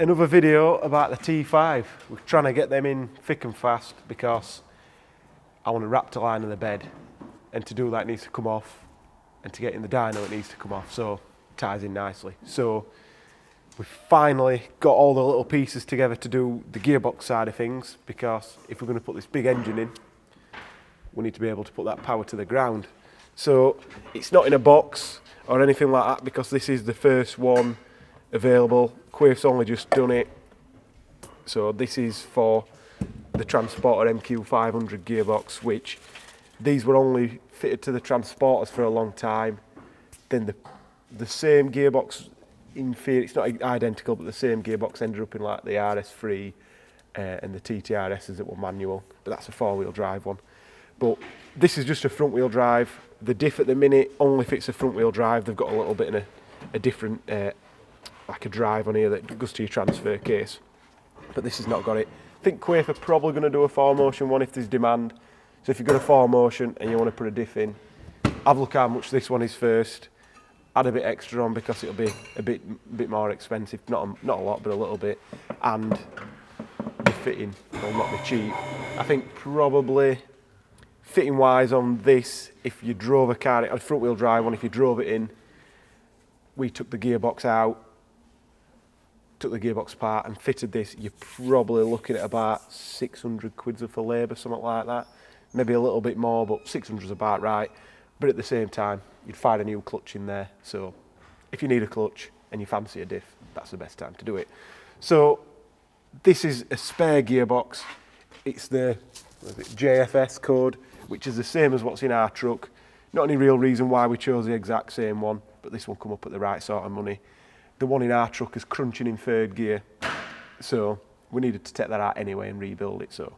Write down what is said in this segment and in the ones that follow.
another video about the T5. We're trying to get them in thick and fast because I want a Raptor line in the bed, and to do that it needs to come off, and to get in the dyno it needs to come off, so it ties in nicely. So we've finally got all the little pieces together to do the gearbox side of things, because if we're going to put this big engine in, we need to be able to put that power to the ground. So it's not in a box or anything like that, because this is the first one available. Quaife's only just done it. So this is for the Transporter MQ500 gearbox, which these were only fitted to the Transporters for a long time. Then the same gearbox, in theory, it's not identical, but the same gearbox ended up in like the RS3 and the TDIs that were manual, but that's a 4-wheel drive one. But this is just a front wheel drive. The diff at the minute only fits a front wheel drive. They've got a little bit in a different, like a drive on here that goes to your transfer case. But this has not got it. I think Quaife are probably going to do a 4-motion one if there's demand. So if you've got a 4-motion and you want to put a diff in, have a look how much this one is first. Add a bit extra on because it'll be a bit more expensive. Not a lot, but a little bit. And the fitting will not be cheap. I think probably fitting wise on this, if you drove a car, a front wheel drive one, if you drove it in, we took the gearbox out, took the gearbox apart and fitted this, you're probably looking at about 600 quid for labour, something like that. Maybe a little bit more, but 600 is about right. But at the same time, you'd find a new clutch in there. So if you need a clutch and you fancy a diff, that's the best time to do it. So this is a spare gearbox. It's the JFS code, which is the same as what's in our truck. Not any real reason why we chose the exact same one, but this will come up at the right sort of money. The one in our truck is crunching in 3rd gear, so we needed to take that out anyway and rebuild it. So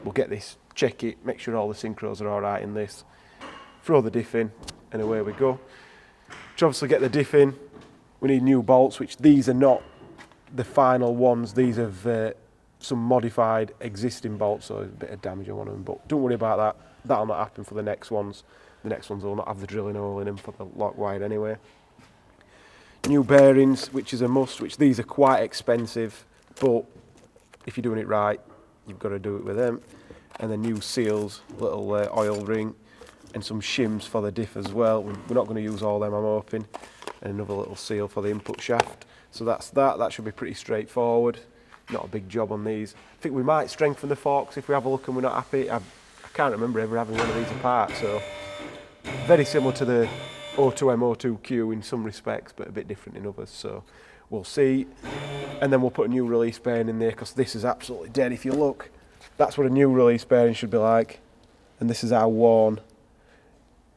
we'll get this, check it, make sure all the synchros are all right in this, throw the diff in, and away we go. To obviously get the diff in, we need new bolts, which these are not the final ones. These have some modified existing bolts, so a bit of damage on one of them, but don't worry about that. That'll not happen for the next ones. The next ones will not have the drilling hole in them for the lock wide anyway. New bearings, which is a must, which these are quite expensive, but if you're doing it right, you've got to do it with them. And then new seals, little oil ring, and some shims for the diff as well. We're not going to use all them, I'm hoping. And another little seal for the input shaft. So that's that. That should be pretty straightforward. Not a big job on these. I think we might strengthen the forks if we have a look and we're not happy. I can't remember ever having one of these apart, so very similar to the O2M, O2Q in some respects, but a bit different in others, so we'll see. And then we'll put a new release bearing in there, because this is absolutely dead. If you look, that's what a new release bearing should be like, and this is how worn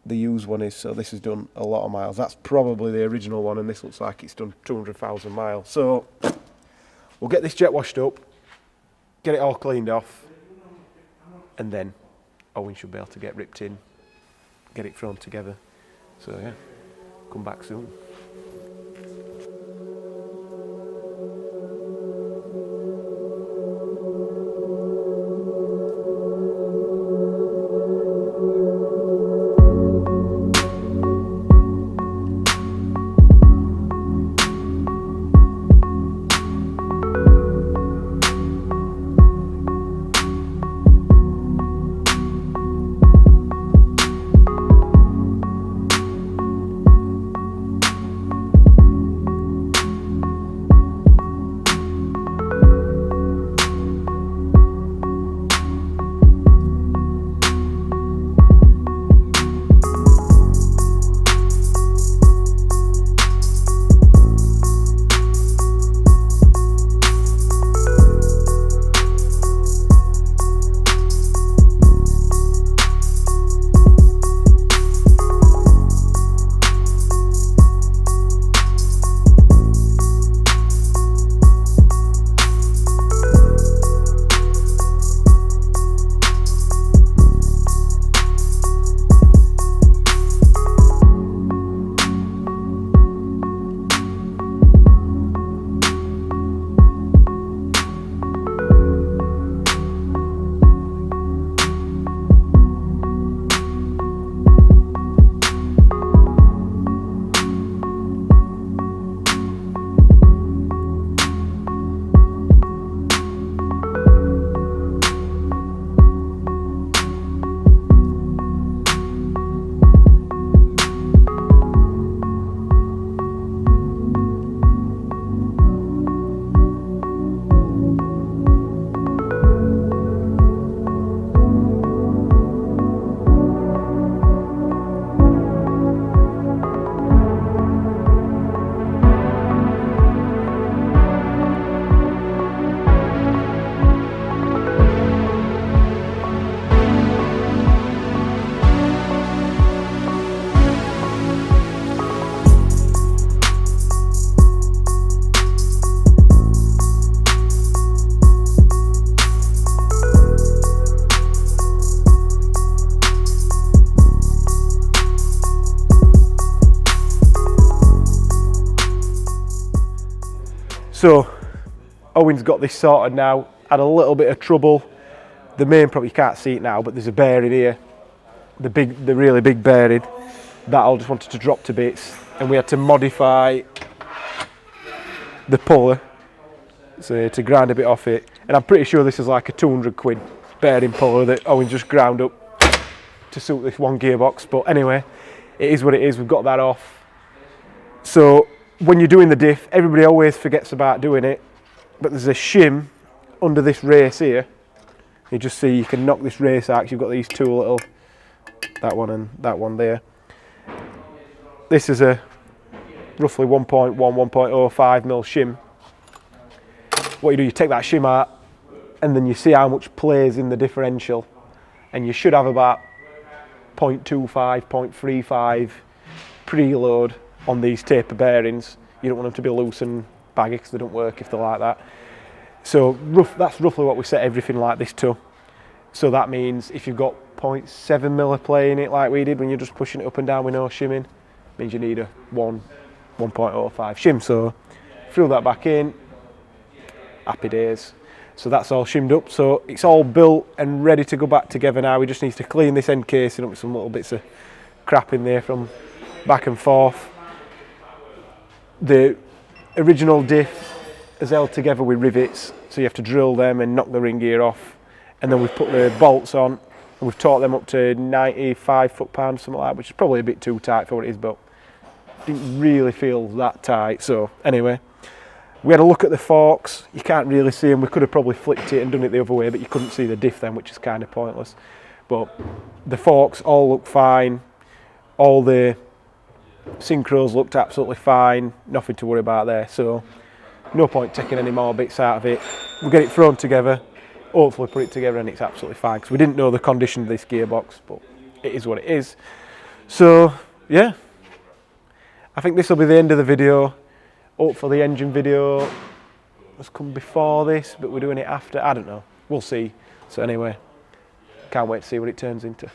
the used one is, so this has done a lot of miles. That's probably the original one, and this looks like it's done 200,000 miles. So we'll get this jet washed up, get it all cleaned off, and then Owen should be able to get ripped in, get it thrown together. So yeah, come back soon. So Owen's got this sorted now. Had a little bit of trouble. The main problem, you can't see it now, but there's a bearing here, the really big bearing that I just wanted to drop to bits, and we had to modify the puller so to grind a bit off it. And I'm pretty sure this is like a 200 quid bearing puller that Owen just ground up to suit this one gearbox. But anyway, it is what it is. We've got that off. So when you're doing the diff, everybody always forgets about doing it, but there's a shim under this race here. You just see you can knock this race out. You've got these two little, that one and that one there. This is a roughly 1.1, 1.05 mil shim. What you do, you take that shim out and then you see how much plays in the differential, and you should have about 0.25, 0.35 preload on these taper bearings. You don't want them to be loose and baggy because they don't work if they're like that. So that's roughly what we set everything like this to. So that means if you've got 0.7 mil play in it like we did when you're just pushing it up and down with no shimming, means you need a 1.05 shim. So fill that back in, happy days. So that's all shimmed up. So it's all built and ready to go back together now. We just need to clean this end casing up with some little bits of crap in there from back and forth. The original diff is held together with rivets, so you have to drill them and knock the ring gear off, and then we've put the bolts on and we've torqued them up to 95 foot-pounds, something like that, which is probably a bit too tight for what it is, but didn't really feel that tight. So anyway, we had a look at the forks. You can't really see them. We could have probably flipped it and done it the other way, but you couldn't see the diff then, which is kind of pointless. But the forks all look fine. All the synchros looked absolutely fine. Nothing to worry about there. So no point taking any more bits out of it. We'll get it thrown together, hopefully put it together, and it's absolutely fine, because we didn't know the condition of this gearbox, but it is what it is. So yeah, I think this will be the end of the video. Hopefully the engine video has come before this, but we're doing it after. I don't know, we'll see. So anyway, can't wait to see what it turns into.